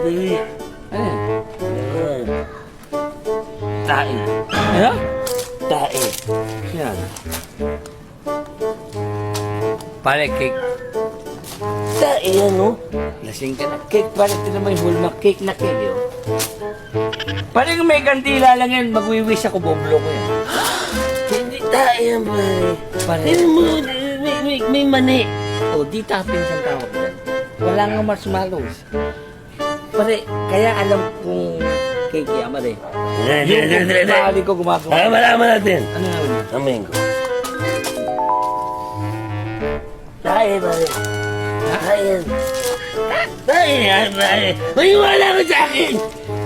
Hindi. Ano? Yan. Tae. Ano? Tae. Yan. Pare, cake. Tae yan, no? Lasing ka na. Cake, pare, ito na may hallmark. Cake na cake, yun. Pare, kung may kandila lang yan, magwiwish ako, boblo ko yan. Hindi tae yan, pare. Pare, Tignan mo, may mani. o, di toppings ang tawag yan. Wala nga marshmallows. Pare, kaya alam kong cake yan, pare. Yung pare ko gumagawa. Ah, malaman natin. Ano nga yun? Amin ko. Tae, pare. Tae yan. Tae yan, pare. Maniwala ka sa akin.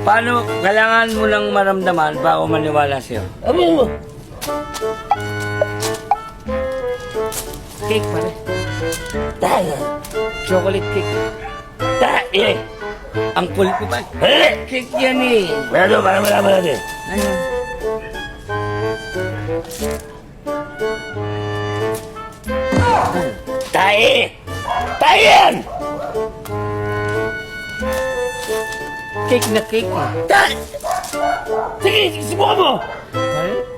Paano, kailangan mo lang maramdaman bago maniwala sa'yo. Amin mo. Cake, pare. Tae yan. Chocolate cake. Tae. Ang kulit ko ba? Eh! Cake yan eh. Ano, para malaman natin. Ano? Tae! Tae yan! Cake na cake eh. Tae! Sige, subukan mo!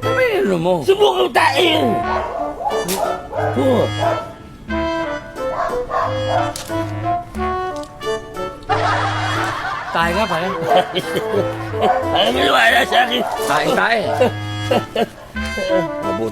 Pare, ano mo? Subukan mo, tae yan! Oo. Tayo nga, pare. Alam mo, wala sa akin. Tayo. Mabuti